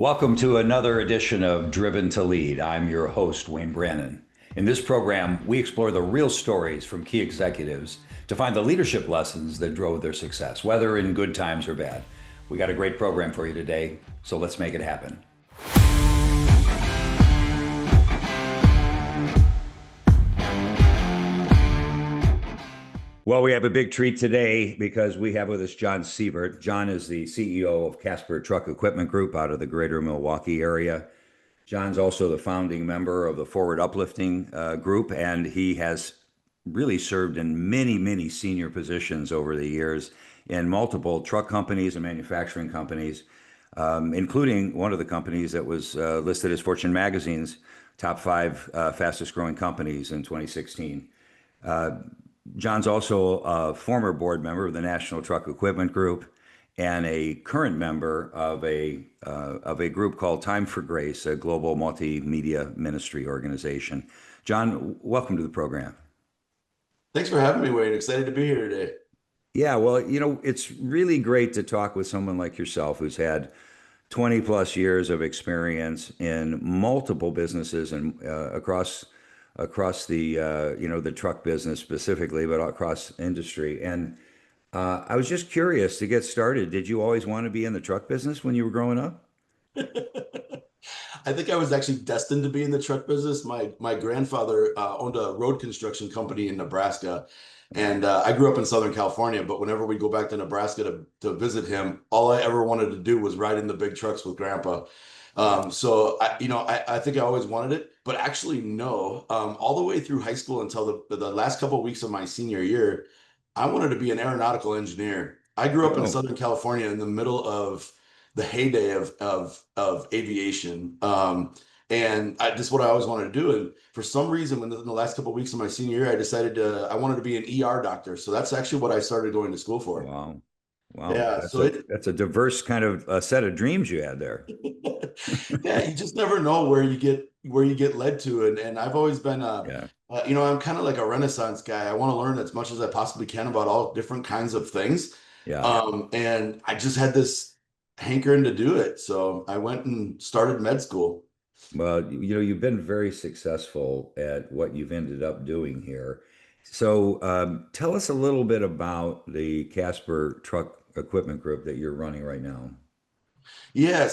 Welcome to another edition of Driven to Lead. I'm your host, Wayne Brannon. In this program, we explore the real stories from key executives to find the leadership lessons that drove their success, whether in good times or bad. We got a great program for you today, so let's make it happen. Well, we have a big treat today because we have with us John Sievert. John is the CEO of Casper Truck Equipment Group out of the greater Milwaukee area. John's also the founding member of the Forward Uplifting Group, and he has really served in many, many senior positions over the years in multiple truck companies and manufacturing companies, including one of the companies that was listed as Fortune Magazine's top five fastest growing companies in 2016. John's also a former board member of the National Truck Equipment Group and a current member of a group called Time for Grace, a global multimedia ministry organization. John, welcome to the program. Thanks for having me, Wayne. Excited to be here today. Yeah, well, it's really great to talk with someone like yourself who's had 20 plus years of experience in multiple businesses and across the the truck business specifically, but across industry. And I was just curious to get started. Did you always want to be in the truck business when you were growing up? I think I was actually destined to be in the truck business. My grandfather owned a road construction company in Nebraska, and I grew up in Southern California. But whenever we go back to Nebraska to visit him, all I ever wanted to do was ride in the big trucks with Grandpa. I think I always wanted it, but actually no. All the way through high school until the last couple of weeks of my senior year, I wanted to be an aeronautical engineer. I grew up in Oh, Southern California in the middle of the heyday of aviation. And just what I always wanted to do. And for some reason, in the last couple of weeks of my senior year, I wanted to be an ER doctor. So that's actually what I started going to school for. wow. Wow. Yeah. That's So a it, that's a diverse kind of set of dreams you had there. yeah, you just never know where you get led to. And I've always been, Yeah. I'm kind of like a Renaissance guy. I want to learn as much as I possibly can about all different kinds of things. Yeah. And I just had this hankering to do it. So I went and started med school. Well, you've been very successful at what you've ended up doing here. So, tell us a little bit about the Casper Truck Equipment Group that you're running right now. Yeah,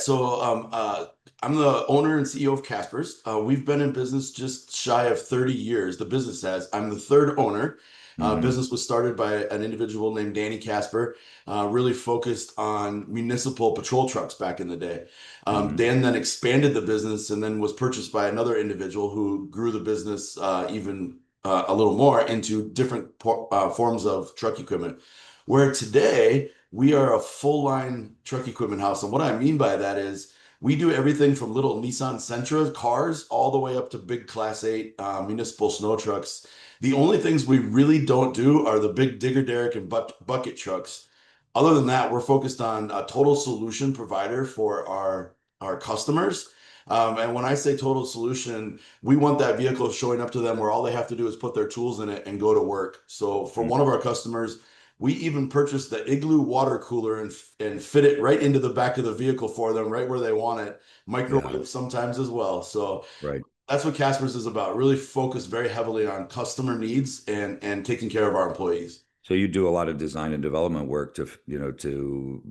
I'm the owner and CEO of Casper's. We've been in business just shy of 30 years. The business has. I'm the third owner. Hmm. Business was started by an individual named Danny Casper, really focused on municipal patrol trucks back in the day. Hmm. Dan then expanded the business and then was purchased by another individual who grew the business even a little more into different forms of truck equipment. Where today, we are a full line truck equipment house. And what I mean by that is we do everything from little Nissan Sentra cars all the way up to big Class 8 municipal snow trucks. The only things we really don't do are the big digger derrick and bucket trucks. Other than that, we're focused on a total solution provider for our customers. And when I say total solution, we want that vehicle showing up to them where all they have to do is put their tools in it and go to work. So for one of our customers, we even purchased the Igloo water cooler and fit it right into the back of the vehicle for them, right where they want it. Yeah. Microwave sometimes as well. So Right. that's what Casper's is about. Really focus very heavily on customer needs and taking care of our employees. So you do a lot of design and development work to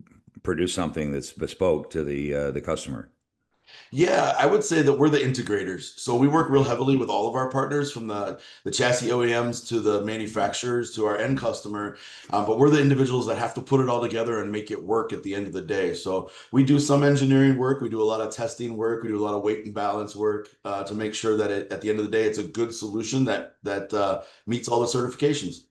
produce something that's bespoke to the customer. Yeah, I would say that we're the integrators. So we work real heavily with all of our partners, from the chassis OEMs to the manufacturers to our end customer. But we're the individuals that have to put it all together and make it work at the end of the day. So we do some engineering work, we do a lot of testing work, we do a lot of weight and balance work to make sure that at the end of the day, it's a good solution that meets all the certifications.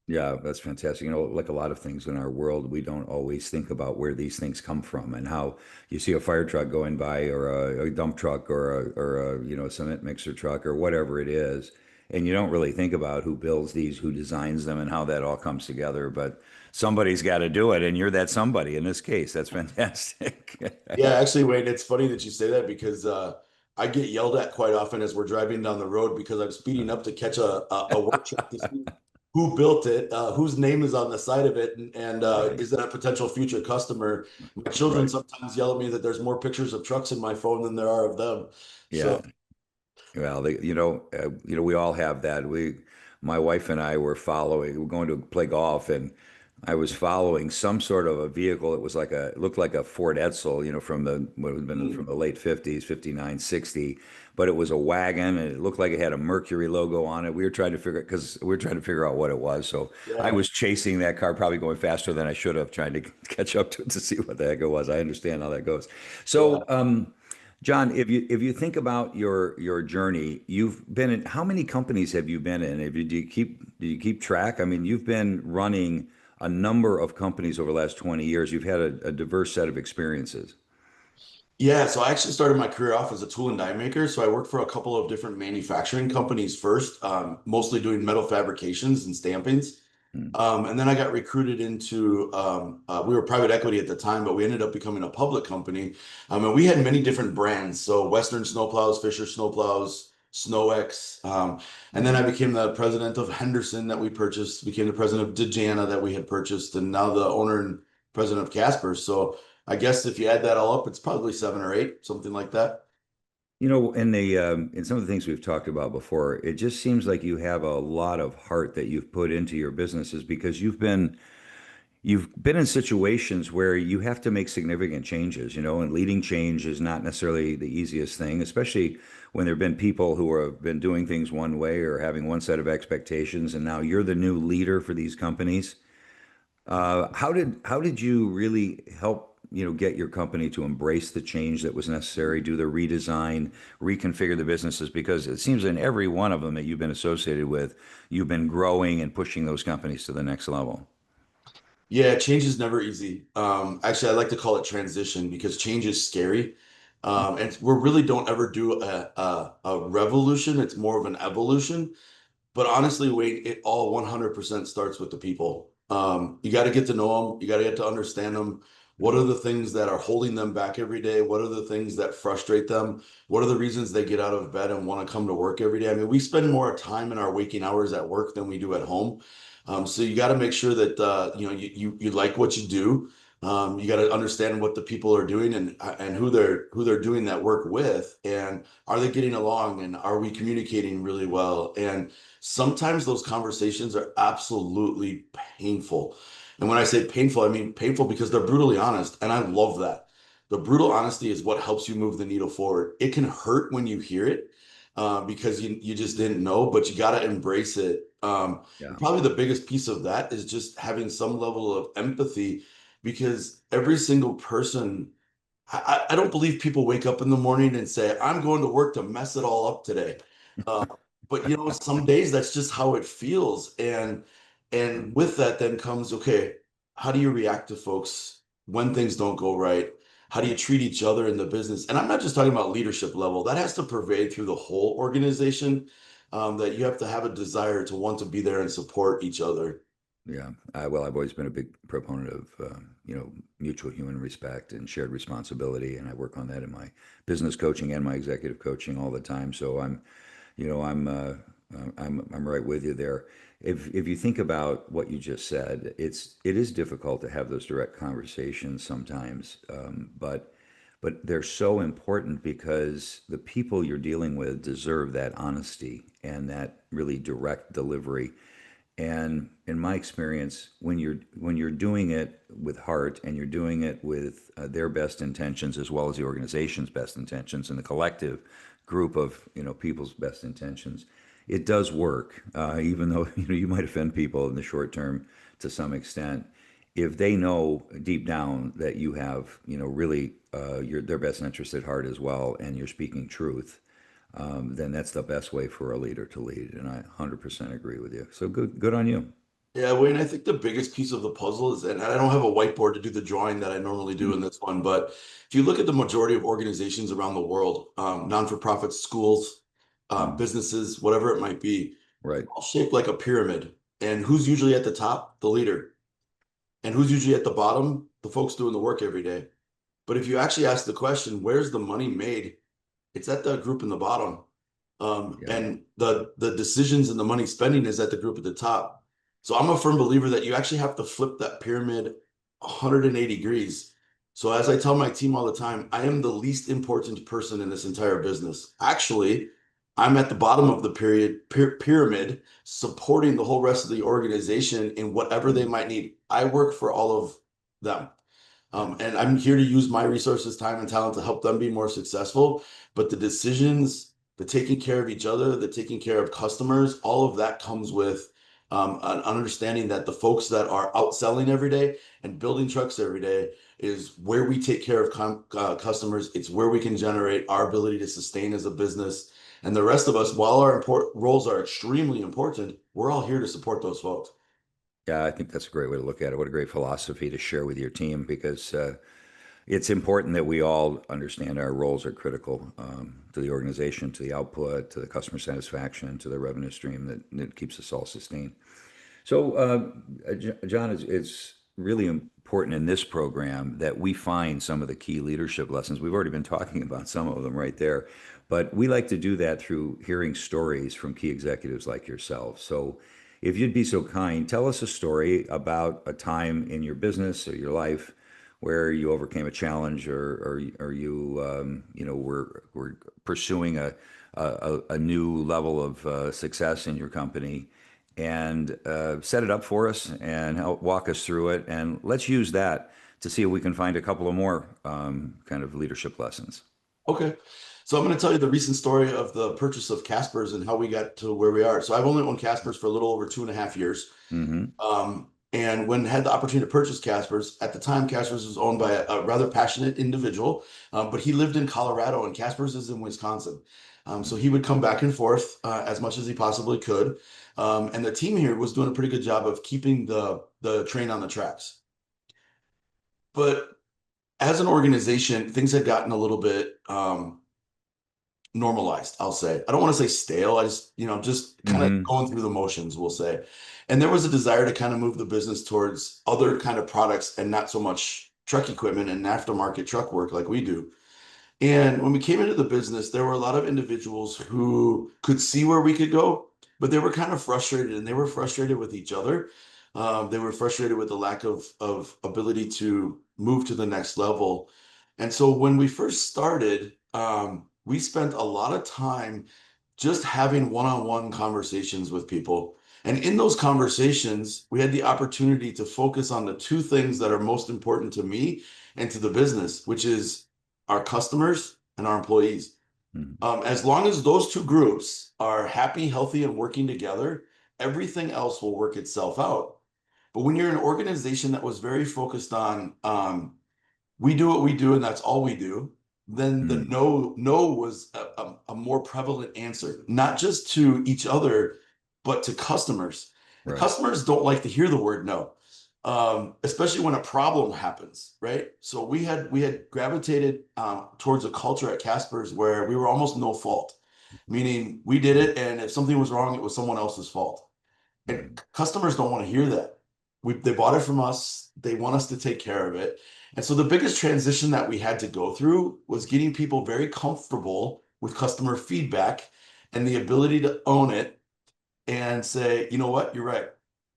Yeah, that's fantastic. Like a lot of things in our world, we don't always think about where these things come from and how you see a fire truck going by or a dump truck or a cement mixer truck or whatever it is. And you don't really think about who builds these, who designs them, and how that all comes together. But somebody's got to do it, and you're that somebody in this case. That's fantastic. Yeah, actually, Wade, it's funny that you say that because I get yelled at quite often as we're driving down the road because I'm speeding up to catch a work truck to speed. who built it, whose name is on the side of it, and Right. is that a potential future customer? My children Right. sometimes yell at me that there's more pictures of trucks in my phone than there are of them. Yeah. So Well, we all have that. My wife and I were following. We were going to play golf, and I was following some sort of a vehicle. It looked like a Ford Edsel, from the what would have been from the late 50s, 59, 60. But it was a wagon, and it looked like it had a Mercury logo on it. We were trying to figure out what it was. So I yeah, was chasing that car, probably going faster than I should have, trying to catch up to it to see what the heck it was. I understand how that goes. yeah. So, John, if you think about your journey, you've been in how many companies have you been in? Do you keep track? I mean, you've been running a number of companies over the last 20 years. You've had a diverse set of experiences. Yeah, so I actually started my career off as a tool and die maker. So I worked for a couple of different manufacturing companies first, mostly doing metal fabrications and stampings. Hmm. And then I got recruited into, we were private equity at the time, but we ended up becoming a public company. And we had many different brands. So Western Snowplows, Fisher Snowplows, SnowX. And then I became the president of Henderson that we purchased, became the president of Dejana that we had purchased, and now the owner and president of Casper. So I guess if you add that all up, it's probably seven or eight, something like that. In some of the things we've talked about before, it just seems like you have a lot of heart that you've put into your businesses because you've been in situations where you have to make significant changes, and leading change is not necessarily the easiest thing, especially when there have been people who have been doing things one way or having one set of expectations, and now you're the new leader for these companies. How did you really help, get your company to embrace the change that was necessary, do the redesign, reconfigure the businesses? Because it seems in every one of them that you've been associated with, you've been growing and pushing those companies to the next level. Yeah, change is never easy. Actually, I like to call it transition because change is scary. And we really don't ever do a revolution. It's more of an evolution. But honestly, Wade, it all 100% starts with the people. You got to get to know them. You got to get to understand them. What are the things that are holding them back every day? What are the things that frustrate them? What are the reasons they get out of bed and want to come to work every day? I mean, we spend more time in our waking hours at work than we do at home. So you got to make sure that you like what you do. You got to understand what the people are doing and who they're doing that work with, and are they getting along, and are we communicating really well? And sometimes those conversations are absolutely painful. And when I say painful, I mean painful because they're brutally honest. And I love that. The brutal honesty is what helps you move the needle forward. It can hurt when you hear it because you just didn't know, but you got to embrace it. Yeah. Probably the biggest piece of that is just having some level of empathy because every single person, I don't believe people wake up in the morning and say, I'm going to work to mess it all up today. Uh, but some days that's just how it feels. And with that then comes, okay, how do you react to folks when things don't go right? How do you treat each other in the business? And I'm not just talking about leadership level. That has to pervade through the whole organization. That you have to have a desire to want to be there and support each other. Yeah. Well, I've always been a big proponent of, mutual human respect and shared responsibility, and I work on that in my business coaching and my executive coaching all the time. So you know, I'm, uh, I'm right with you there. If you think about what you just said, it is difficult to have those direct conversations sometimes, but they're so important because the people you're dealing with deserve that honesty and that really direct delivery. And in my experience, when you're doing it with heart and you're doing it with their best intentions as well as the organization's best intentions and the collective group of people's best intentions, it does work. Even though you might offend people in the short term to some extent, if they know deep down that you have really their best interest at heart as well, and you're speaking truth, then that's the best way for a leader to lead. And I 100% agree with you. So good on you. Yeah, Wayne, I think the biggest piece of the puzzle is, and I don't have a whiteboard to do the drawing that I normally do in this one, but if you look at the majority of organizations around the world, non-for-profit schools, Mhm. businesses, whatever it might be, Right. all shaped like a pyramid. And who's usually at the top? The leader. And who's usually at the bottom? The folks doing the work every day. But if you actually ask the question, where's the money made? It's at the group in the bottom. Yeah. And the decisions and the money spending is at the group at the top. So I'm a firm believer that you actually have to flip that pyramid 180 degrees. So as I tell my team all the time, I am the least important person in this entire business. Actually, I'm at the bottom of the pyramid, supporting the whole rest of the organization in whatever they Mm. might need. I work for all of them. And I'm here to use my resources, time, and talent to help them be more successful. But the decisions, the taking care of each other, the taking care of customers, all of that comes with an understanding that the folks that are out selling every day and building trucks every day is where we take care of customers. It's where we can generate our ability to sustain as a business. And the rest of us, while our roles are extremely important, we're all here to support those folks. Yeah, I think that's a great way to look at it. What a great philosophy to share with your team because it's important that we all understand our roles are critical to the organization, to the output, to the customer satisfaction, to the revenue stream that keeps us all sustained. So, John, it's really important in this program that we find some of the key leadership lessons. We've already been talking about some of them right there, but we like to do that through hearing stories from key executives like yourself. So, if you'd be so kind, tell us a story about a time in your business or your life where you overcame a challenge or you were pursuing a new level of success in your company and set it up for us and help walk us through it. And let's use that to see if we can find a couple of more kind of leadership lessons. Okay. So I'm going to tell you the recent story of the purchase of Casper's and how we got to where we are. So I've only owned Casper's for a little over 2.5 years. Mm-hmm. And when had the opportunity to purchase Casper's, at the time, Casper's was owned by a rather passionate individual, but he lived in Colorado and Casper's is in Wisconsin. So he would come back and forth as much as he possibly could. And the team here was doing a pretty good job of keeping the train on the tracks. But as an organization, things had gotten a little bit normalized, I'll say. I don't want to say stale. I just, just kind of Mm-hmm. going through the motions, we'll say. And there was a desire to kind of move the business towards other kind of products and not so much truck equipment and aftermarket truck work like we do. And when we came into the business, there were a lot of individuals who could see where we could go, but they were kind of frustrated and they were frustrated with each other. They were frustrated with the lack of ability to move to the next level. And so when we first started, we spent a lot of time just having one-on-one conversations with people. And in those conversations, we had the opportunity to focus on the two things that are most important to me and to the business, which is our customers and our employees. Mm-hmm. As long as those two groups are happy, healthy, and working together, everything else will work itself out. But when you're an organization that was very focused on we do what we do and that's all we do, then the Mm-hmm. no was a more prevalent answer, not just to each other, but to customers. And Right. customers don't like to hear the word no, especially when a problem happens, right? So we had gravitated towards a culture at Casper's where we were almost no fault, meaning we did it, and if something was wrong, it was someone else's fault. And Mm-hmm. customers don't want to hear that. They bought it from us. They want us to take care of it. And so the biggest transition that we had to go through was getting people very comfortable with customer feedback and the ability to own it and say, you know what, you're right.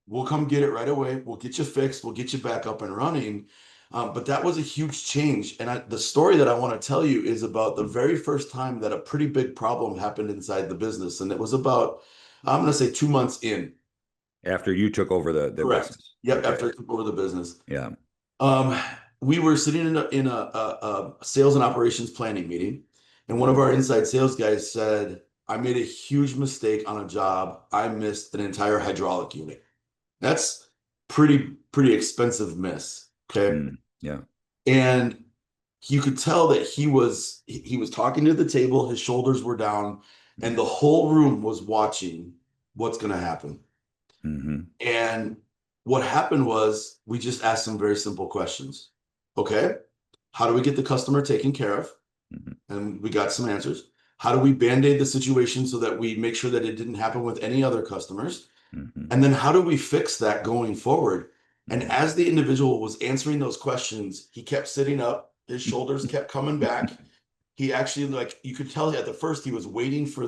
We'll come get it right away. We'll get you fixed. We'll get you back up and running. But that was a huge change. And the story that I want to tell you is about the very first time that a pretty big problem happened inside the business. And it was about, I'm going to say 2 months in. After you took over the Correct. business. Yep. Okay. After I took over the business, Yeah. um, we were sitting in a sales and operations planning meeting, and one of our inside sales guys said, "I made a huge mistake on a job. I missed an entire hydraulic unit. That's pretty expensive miss." Okay, Mm. Yeah. and you could tell that he was talking to the table. His shoulders were down, and the whole room was watching what's going to happen. Mm-hmm. And what happened was we just asked some very simple questions. Okay, how do we get the customer taken care of? Mm-hmm. And we got some answers. How do we band-aid the situation so that we make sure that it didn't happen with any other customers? Mm-hmm. And then how do we fix that going forward? And Mm-hmm. as the individual was answering those questions, he kept sitting up, his shoulders kept coming back. He actually, like, you could tell at the first he was waiting for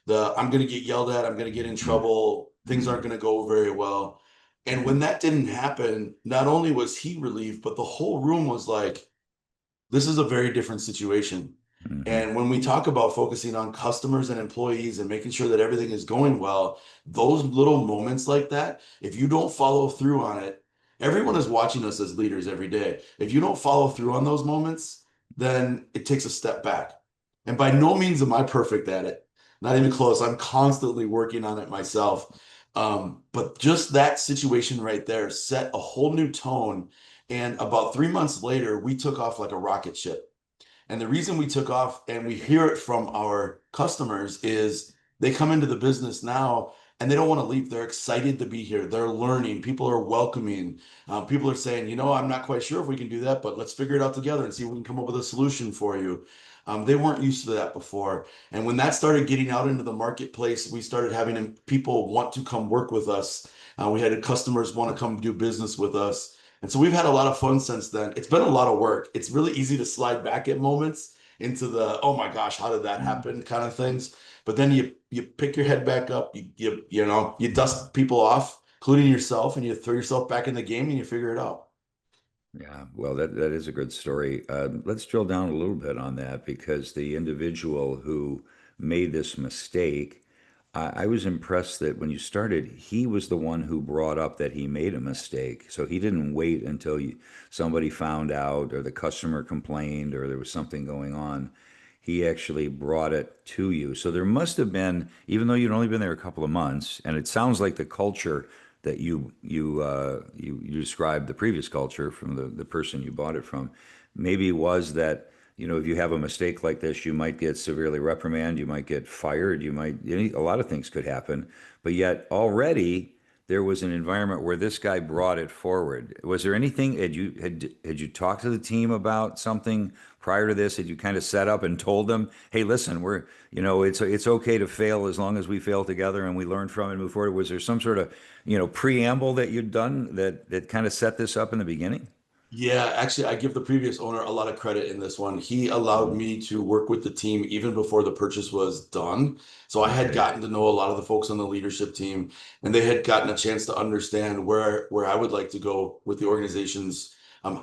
the I'm going to get yelled at, I'm going to get in trouble, things aren't going to go very well. And when that didn't happen, not only was he relieved, but the whole room was like, this is a very different situation. Hmm. And when we talk about focusing on customers and employees and making sure that everything is going well, those little moments like that, if you don't follow through on it, everyone is watching us as leaders every day. If you don't follow through on those moments, then it takes a step back. And by no means am I perfect at it. Not even close. I'm constantly working on it myself. But just that situation right there set a whole new tone. And about 3 months later, we took off like a rocket ship. And the reason we took off, and we hear it from our customers, is they come into the business now and they don't want to leave. They're excited to be here. They're learning. People are welcoming. People are saying, I'm not quite sure if we can do that, but let's figure it out together and see if we can come up with a solution for you. They weren't used to that before. And when that started getting out into the marketplace, we started having people want to come work with us. We had customers want to come do business with us. And so we've had a lot of fun since then. It's been a lot of work. It's really easy to slide back at moments into the, oh my gosh, how did that happen kind of things. But then you pick your head back up, you dust people off, including yourself, and you throw yourself back in the game and you figure it out. Yeah, well, that is a good story. Let's drill down a little bit on that because the individual who made this mistake, I was impressed that when you started, he was the one who brought up that he made a mistake. So he didn't wait until somebody found out or the customer complained or there was something going on. He actually brought it to you. So there must have been, even though you'd only been there a couple of months, and it sounds like the culture that you described the previous culture from the person you bought it from, maybe was that if you have a mistake like this, you might get severely reprimanded, you might get fired, a lot of things could happen, but yet already there was an environment where this guy brought it forward. Was there anything had you talked to the team about something prior to this? Had you kind of set up and told them, "Hey, listen, it's okay to fail as long as we fail together and we learn from it and move forward." Was there some sort of preamble that you'd done that kind of set this up in the beginning? Yeah, actually, I give the previous owner a lot of credit in this one. He allowed Mhm. me to work with the team even before the purchase was done. So I had Okay. gotten to know a lot of the folks on the leadership team, and they had gotten a chance to understand where I would like to go with the organizations,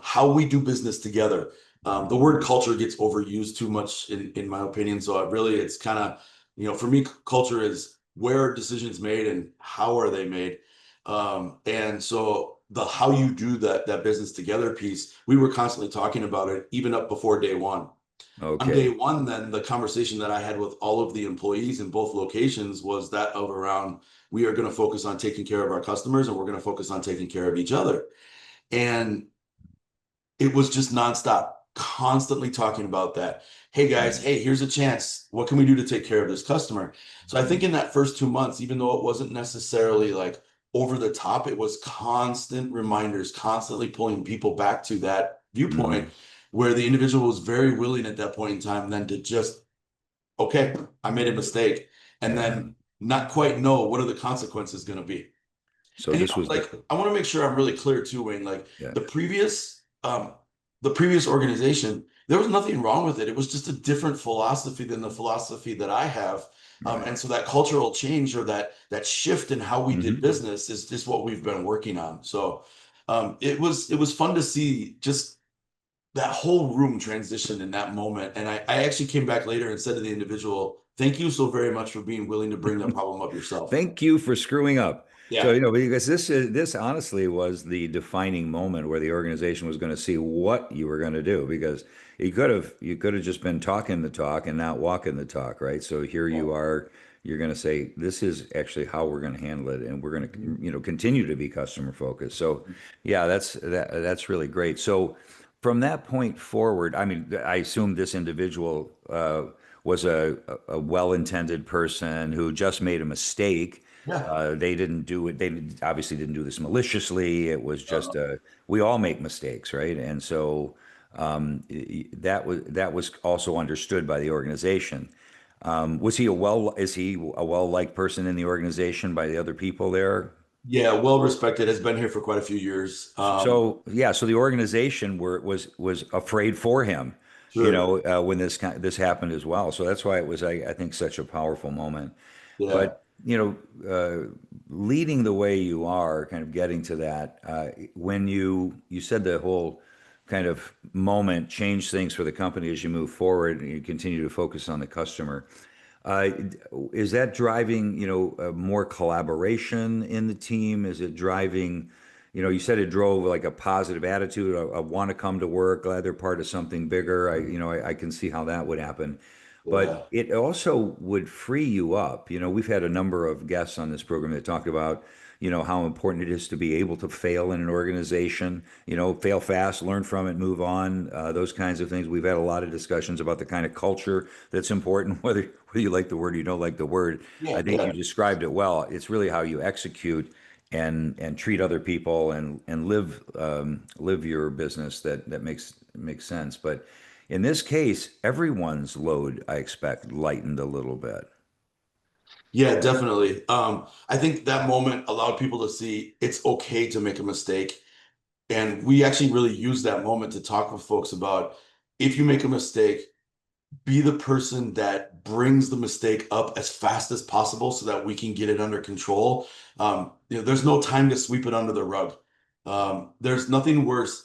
how we do business together. The Mhm. word culture gets overused too much in my opinion. So it's kind of, for me, culture is where are decisions made and how are they made. And so the how you do that business together piece, we were constantly talking about it even up before day one. On day Okay. one, then the conversation that I had with all of the employees in both locations was that of around we are going to focus on taking care of our customers and we're going to focus on taking care of each other. And it was just nonstop, constantly talking about that. Hey guys, Mhm. hey, here's a chance. What can we do to take care of this customer? So I think Mhm. in that first 2 months, even though it wasn't necessarily like over the top, it was constant reminders, constantly pulling people back to that viewpoint Mhm. where the individual was very willing at that point in time then to just, okay, I made a mistake, and Yeah. then not quite know what are the consequences going to be. So And this was like I want to make sure I'm really clear too, Wayne. Like yeah. the previous the previous organization, there was nothing wrong with it. It was just a different philosophy than the philosophy that I have. Right. And so that cultural change or that shift in how we did Hmm. business is just what we've been working on. So it was fun to see just that whole room transition in that moment. And I actually came back later and said to the individual, thank you so very much for being willing to bring that problem up yourself. Thank you for screwing up. So, Yeah. because this honestly was the defining moment where the organization was going to see what you were going to do because you could have just been talking the talk and not walking the talk, right? So here Yeah. you are, you're going to say this is actually how we're going to handle it and we're going to continue to be customer focused. So, yeah, that's really great. So, from that point forward, I mean, I assume this individual was a well-intended person who just made a mistake. Yeah. They didn't do it. Obviously didn't do this maliciously. It was just Uh, we all make mistakes, right? And so that was also understood by the organization. Is he a well-liked person in the organization by the other people there? Yeah, well respected, has been here for quite a few years. So yeah, so the organization was afraid for him. Sure. when this happened as well. So that's why it was, I think, such a powerful moment. Yeah. But, leading the way you are, kind of getting to that, when you said the whole kind of moment changed things for the company as you move forward and you continue to focus on the customer. Uh, is that driving, more collaboration in the team? Is it driving, you said it drove like a positive attitude. I want to come to work, glad they're part of something bigger. I can see how that would happen. But Yeah. it also would free you up. We've had a number of guests on this program that talk about, how important it is to be able to fail in an organization, fail fast, learn from it, move on, those kinds of things. We've had a lot of discussions about the kind of culture that's important, whether you like the word or you don't like the word. Yeah. I think you Yeah. described it well. It's really how you execute and treat other people and live your business that makes sense. But in this case, everyone's load, I expect, lightened a little bit. Yeah, definitely. I think that moment allowed people to see it's okay to make a mistake. And we actually really use that moment to talk with folks about if you make a mistake, be the person that brings the mistake up as fast as possible so that we can get it under control. There's no time to sweep it under the rug. There's nothing worse.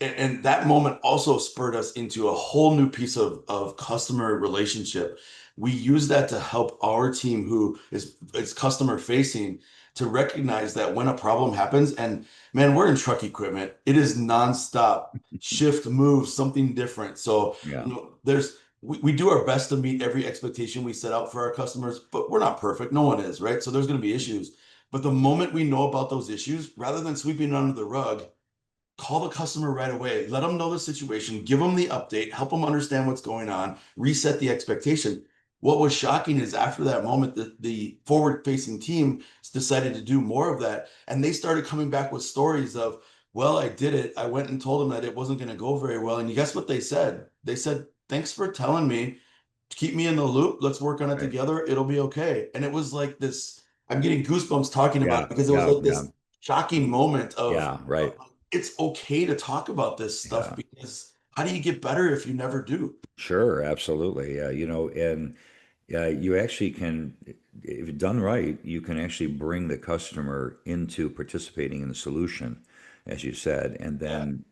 And that moment also spurred us into a whole new piece of customer relationship. We use that to help our team who is customer facing to recognize that when a problem happens, and man, we're in truck equipment, it is nonstop shift, move, something different. So, Yeah, we do our best to meet every expectation we set out for our customers, but we're not perfect. No one is, right? So there's going to be issues. But the moment we know about those issues, rather than sweeping it under the rug, call the customer right away. Let them know the situation, give them the update, help them understand what's going on, reset the expectation. What was shocking is after that moment, the forward-facing team decided to do more of that. And they started coming back with stories of, well, I did it. I went and told them that it wasn't going to go very well. And you guess what they said? They said, thanks for telling me. Keep me in the loop. Let's work on it right. together. It'll be okay. And it was like this, I'm getting goosebumps talking about Yeah, it because it was yeah, like yeah, this shocking moment yeah, of right. it's okay to talk about this stuff Yeah. because how do you get better if you never do? Sure, absolutely. Yeah, and you actually can, if done right, you can actually bring the customer into participating in the solution, as you said, and Yeah. then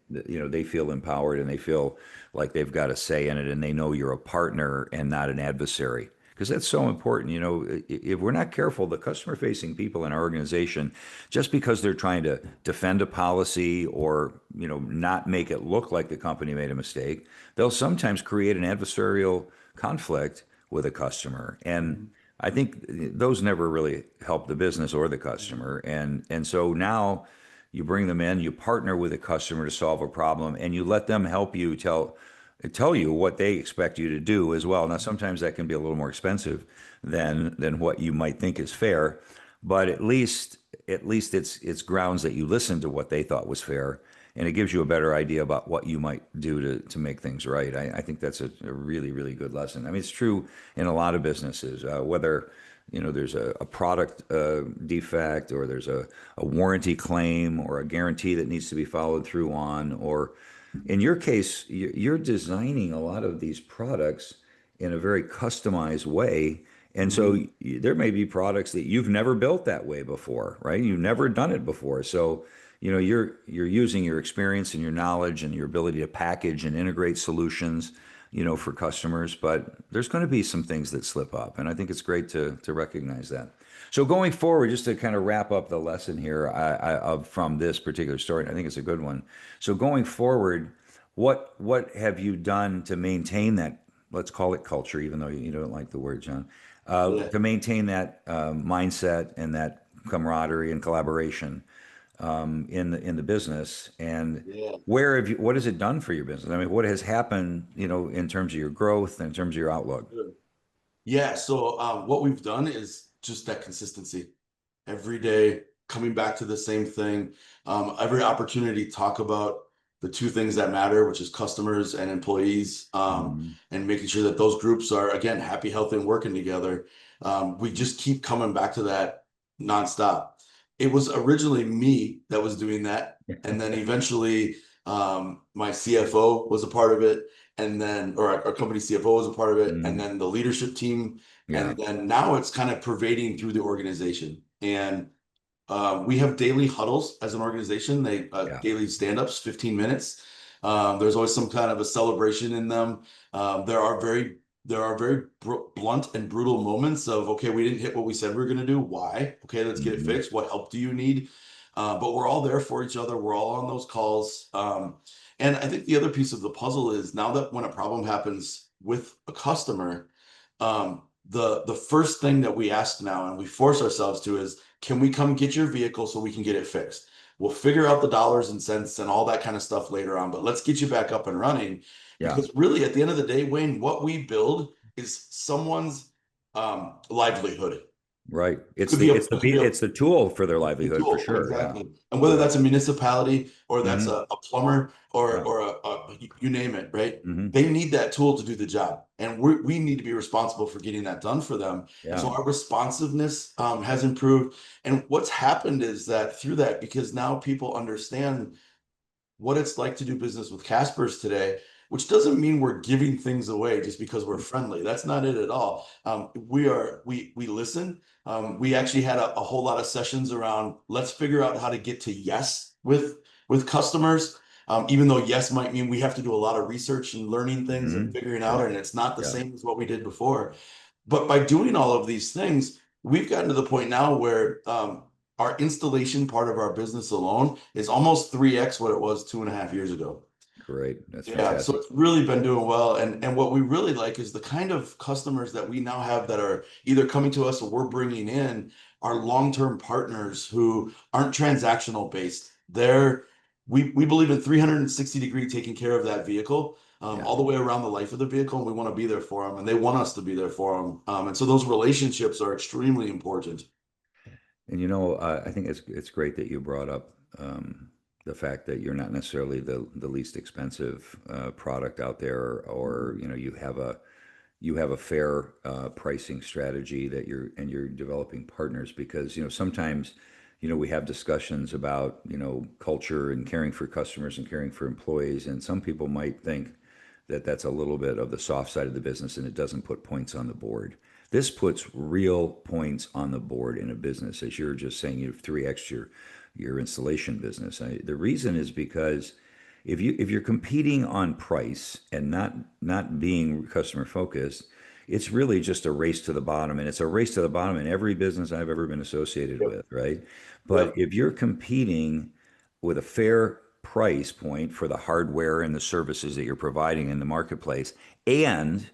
they feel empowered and they feel like they've got a say in it, and they know you're a partner and not an adversary. Because that's so important. If we're not careful, the customer-facing people in our organization, just because they're trying to defend a policy or not make it look like the company made a mistake, they'll sometimes create an adversarial conflict with a customer. And Mhm. I think those never really help the business or the Mhm. customer. And so now you bring them in, you partner with a customer to solve a problem, and you let them help you tell you what they expect you to do as well. Now sometimes that can be a little more expensive than what you might think is fair, but at least it's grounds that you listen to what they thought was fair, and it gives you a better idea about what you might do to make things right. I think that's a really, really good lesson. I mean, it's true in a lot of businesses, whether there's a product defect, or there's a warranty claim, or a guarantee that needs to be followed through on, or in your case, you're designing a lot of these products in a very customized way. And so Mhm. there may be products that you've never built that way before, right? You've never done it before. So, you're using your experience and your knowledge and your ability to package and integrate solutions, for customers, but there's going to be some things that slip up. And I think it's great to recognize that. So going forward, just to kind of wrap up the lesson here, from this particular story, and I think it's a good one. So going forward, what have you done to maintain that? Let's call it culture, even though you don't like the word, John. Yeah. To maintain that mindset and that camaraderie and collaboration in the business, and Yeah. what has it done for your business? I mean, what has happened, in terms of your growth, in terms of your outlook? Sure. Yeah. So what we've done is just that consistency. Every day coming back to the same thing. Every opportunity to talk about the two things that matter, which is customers and employees, Mhm. and making sure that those groups are, again, happy, healthy, and working together. We just keep coming back to that nonstop. It was originally me that was doing that. And then eventually my CFO was a part of it. and then, or our company CFO was a part of it, and Mhm. then the leadership team, Yeah. and then now it's kind of pervading through the organization. And we have daily huddles as an organization. They Yeah. daily stand-ups, 15 minutes. There's always some kind of a celebration in them. There are very blunt and brutal moments of, okay, we didn't hit what we said we were going to do. Why? Okay, let's get it Mhm. fixed. What help do you need? But we're all there for each other. We're all on those calls. And I think the other piece of the puzzle is now that when a problem happens with a customer, the first thing that we ask now and we force ourselves to is, can we come get your vehicle so we can get it fixed? We'll figure out the dollars and cents and all that kind of stuff later on, but let's get you back up and running. Yeah. Because really, at the end of the day, Wayne, what we build is someone's livelihood. Right. It could be It's the tool for their the livelihood for tool, sure. Yeah. exactly. And whether that's a municipality or that's Hmm. a plumber or Yeah. you name it, right? Hmm. They need that tool to do the job, and we need to be responsible for getting that done for them. And so Yeah. our responsiveness has improved. And what's happened is that through that, because now people understand what it's like to do business with Caspers today, which doesn't mean we're giving things away just because we're friendly. That's not it at all. We listen. We actually had a whole lot of sessions around let's figure out how to get to yes with customers. Even though yes might mean we have to do a lot of research and learning things and Hmm. figuring out, Yeah. and it's not the Yeah. same as what we did before. But by doing all of these things, we've gotten to the point now where our installation part of our business alone is almost 3x what it was 2.5 years ago. Great. That's Yeah, so fantastic. it's really been doing well. And what we really like is the kind of customers that we now have that are either coming to us or we're bringing in are long-term partners who aren't transactional based. We believe in 360-degree taking care of that vehicle, Yeah. all the way around the life of the vehicle, and we want to be there for them, and they want us to be there for them. And so those relationships are extremely important. And I think it's great that you brought up the fact that you're not necessarily the least expensive product out there, or you have a fair pricing strategy that you're developing partners because sometimes we have discussions about culture and caring for customers and caring for employees, and some people might think that that's a little bit of the soft side of the business and it doesn't put points on the board. This puts real points on the board in a business, as you're just saying, you have 3x your installation business. The reason is because if you're competing on price and not being customer focused, it's really just a race to the bottom, and it's a race to the bottom in every business I've ever been associated Yep. with, right? But Yep. if you're competing with a fair price point for the hardware and the services that you're providing in the marketplace, and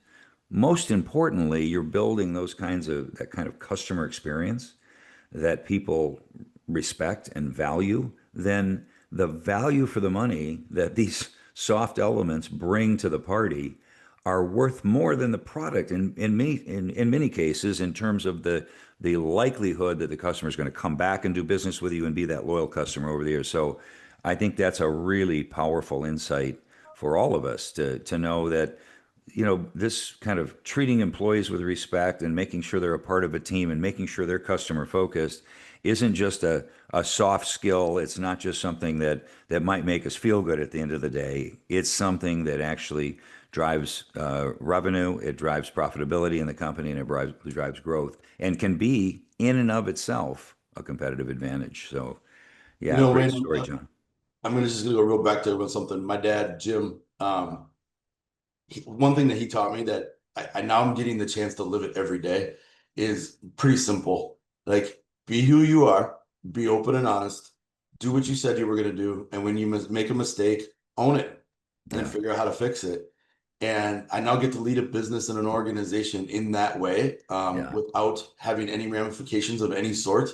most importantly, you're building that kind of customer experience that people respect and value, then the value for the money that these soft elements bring to the party are worth more than the product in many cases, in terms of the likelihood that the customer is going to come back and do business with you and be that loyal customer over the years. So I think that's a really powerful insight for all of us to know that this kind of treating employees with respect and making sure they're a part of a team and making sure they're customer focused isn't just a soft skill. It's not just something that might make us feel good at the end of the day. It's something that actually drives revenue, it drives profitability in the company, and it drives growth, and can be in and of itself a competitive advantage. So, yeah, great Wayne, story, John. I'm just gonna go real back to something. My dad, Jim, one thing that he taught me that I now I'm getting the chance to live it every day is pretty simple. Like, be who you are, be open and honest, do what you said you were going to do. And when you make a mistake, own it and then Yeah, figure out how to fix it. And I now get to lead a business and an organization in that way, yeah, without having any ramifications of any sort.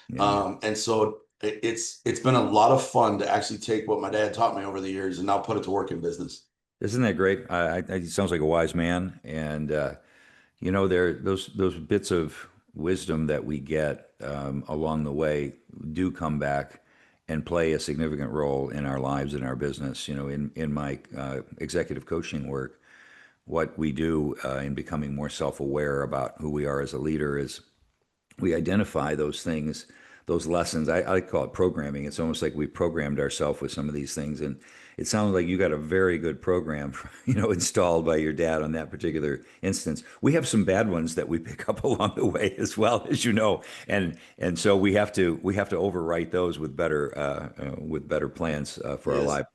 yeah. And so it's been a lot of fun to actually take what my dad taught me over the years and now put it to work in business. Isn't that great? He sounds like a wise man, and there those bits of wisdom that we get along the way do come back and play a significant role in our lives and our business. In my executive coaching work, what we do in becoming more self-aware about who we are as a leader is we identify those things, those lessons. I call it programming. It's almost like we programmed ourselves with some of these things. And it sounds like you got a very good program, installed by your dad on that particular instance. We have some bad ones that we pick up along the way as well, as you know, and so we have to overwrite those with better plans for our Yes. life.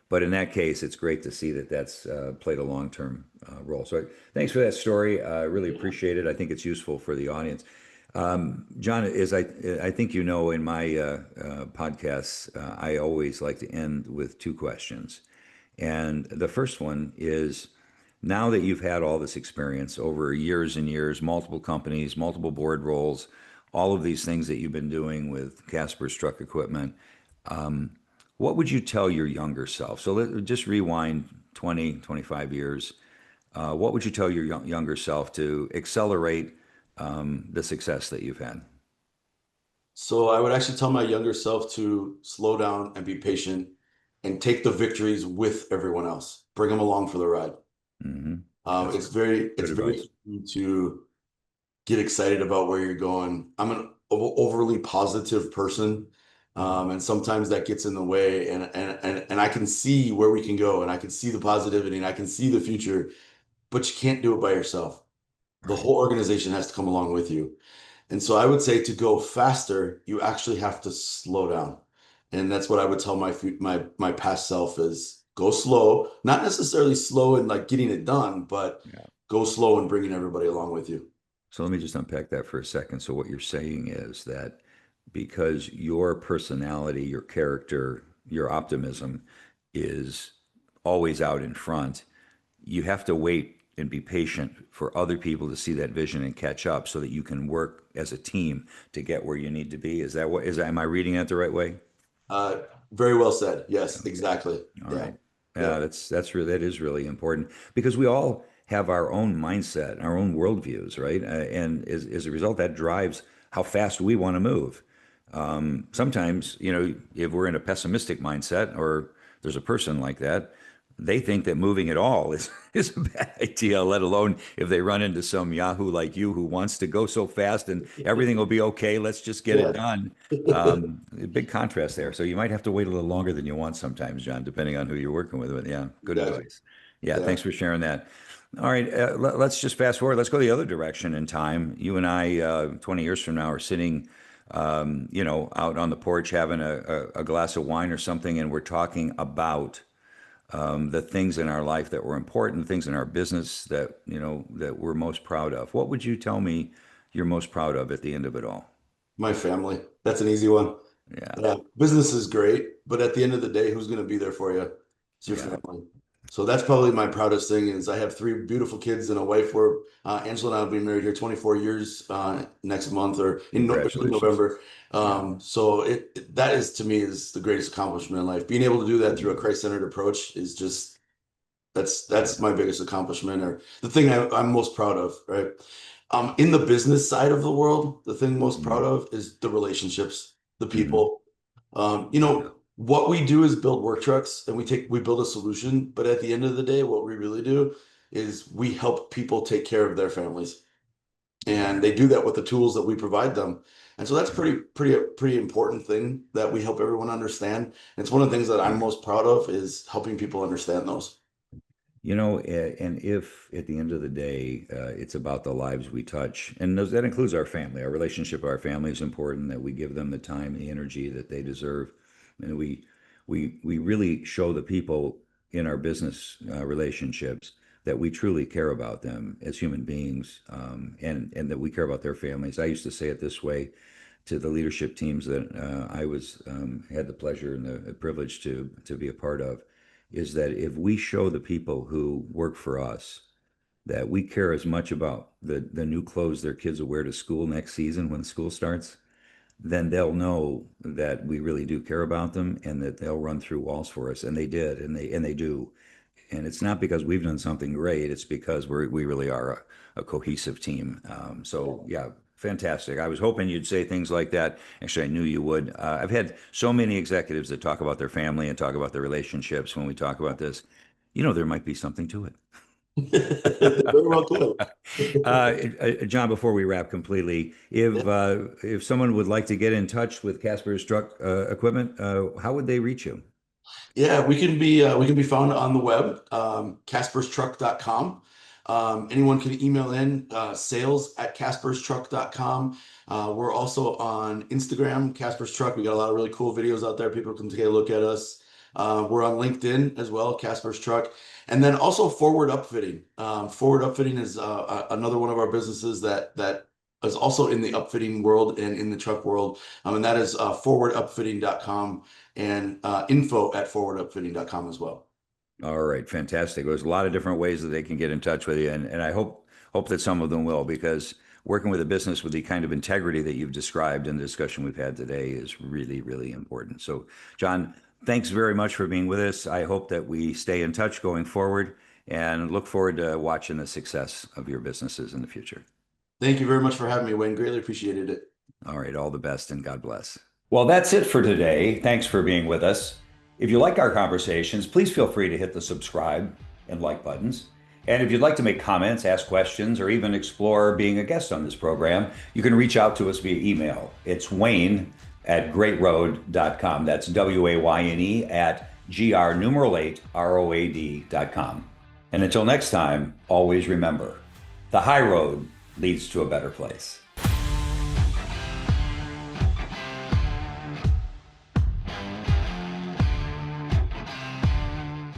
But in that case, it's great to see that that's played a long-term role. So thanks for that story. I really appreciate it. I think it's useful for the audience. John, as I think you know, in my podcasts, I always like to end with two questions. And the first one is, now that you've had all this experience over years and years, multiple companies, multiple board roles, all of these things that you've been doing with Casper's Truck Equipment, what would you tell your younger self? So just rewind 20, 25 years. What would you tell your younger self to accelerate the success that you've had? So I would actually tell my younger self to slow down and be patient and take the victories with everyone else. Bring them along for the ride. Hmm. Um, That's it's very, good it's very advice. easy to get excited about where you're going. I'm an overly positive person, and sometimes that gets in the way. And I can see where we can go, and I can see the positivity, and I can see the future. But you can't do it by yourself. The Right. whole organization has to come along with you. And so I would say to go faster, you actually have to slow down. And that's what I would tell my past self is go slow, not necessarily slow in like getting it done, but Yeah. go slow and bringing everybody along with you. So let me just unpack that for a second. So what you're saying is that because your personality, your character, your optimism is always out in front, you have to wait and be patient for other people to see that vision and catch up so that you can work as a team to get where you need to be. Am I reading that the right way? Uh, Very well said. Yes, Okay. exactly. All Yeah. right. Yeah. Yeah, that is really important because we all have our own mindset, our own worldviews, right? And as a result, that drives how fast we want to move. Sometimes, if we're in a pessimistic mindset or there's a person like that, they think that moving at all is, is a bad idea, let alone if they run into some Yahoo like you who wants to go so fast and everything will be okay. Let's just get it Yeah. done. A big contrast there. So you might have to wait a little longer than you want sometimes, John, depending on who you're working with. But yeah, good Exactly. advice. Yeah, Yeah. thanks for sharing that. All right, let's just fast forward. Let's go the other direction in time. You and I, 20 years from now, are sitting, out on the porch having a glass of wine or something, and we're talking about the things in our life that were important, things in our business that we're most proud of. What would you tell me you're most proud of at the end of it all? My family. That's an easy one. Yeah, Yeah, business is great, but at the end of the day, who's going to be there for you? It's your yeah. family. So that's probably my proudest thing is I have three beautiful kids and a wife. We're Angela and I have been married here 24 years next month or in early Congratulations. November. Yeah. So that is to me is the greatest accomplishment in life. Being able to do that through a Christ-centered approach is just that's my biggest accomplishment or the thing I'm most proud of, right? In the business side of the world, the thing most proud Mhm. of is the relationships, the Mhm. people. Yeah. What we do is build work trucks and we build a solution, but at the end of the day, what we really do is we help people take care of their families. And Yeah. they do that with the tools that we provide them. And so that's Yeah. pretty important thing that we help everyone understand. And it's one of the things that I'm most proud of is helping people understand those. And if at the end of the day, it's about the lives we touch, and that includes our family, our relationship with our family is important, that we give them the time and the energy that they deserve. And we really show the people in our business relationships that we truly care about them as human beings, and that we care about their families. I used to say it this way to the leadership teams that I was had the pleasure and the privilege to be a part of, is that if we show the people who work for us that we care as much about the new clothes their kids will wear to school next season when school starts, then they'll know that we really do care about them and that they'll run through walls for us. And they did, and they do. And it's not because we've done something great. It's because we really are a cohesive team. So yeah, fantastic. I was hoping you'd say things like that. Actually, I knew you would. I've had so many executives that talk about their family and talk about their relationships when we talk about this. There might be something to They it. very well could. John, before we wrap completely, if someone would like to get in touch with Casper's Truck Equipment, how would they reach you? Yeah, we can be found on the web, casperstruck.com. Anyone can email in sales@casperstruck.com. We're also on Instagram, Casper's Truck. We got a lot of really cool videos out there. People can take a look at us. We're on LinkedIn as well, Casper's Truck. And then also Forward Upfitting. Forward Upfitting is another one of our businesses that is also in the upfitting world and in the truck world. And that is forwardupfitting.com and info@forwardupfitting.com as well. All right, fantastic. There's a lot of different ways that they can get in touch with you, and I hope that some of them will, because working with a business with the kind of integrity that you've described in the discussion we've had today is really, really important. So, John, thanks very much for being with us. I hope that we stay in touch going forward and look forward to watching the success of your businesses in the future. Thank you very much for having me, Wayne. Greatly appreciated it. All right, all the best and God bless. Well, that's it for today. Thanks for being with us. If you like our conversations, please feel free to hit the subscribe and like buttons. And if you'd like to make comments, ask questions, or even explore being a guest on this program, you can reach out to us via email. It's wayne@greatroad.com. That's WAYNE at GR8ROAD.com. And until next time, always remember, the high road leads to a better place.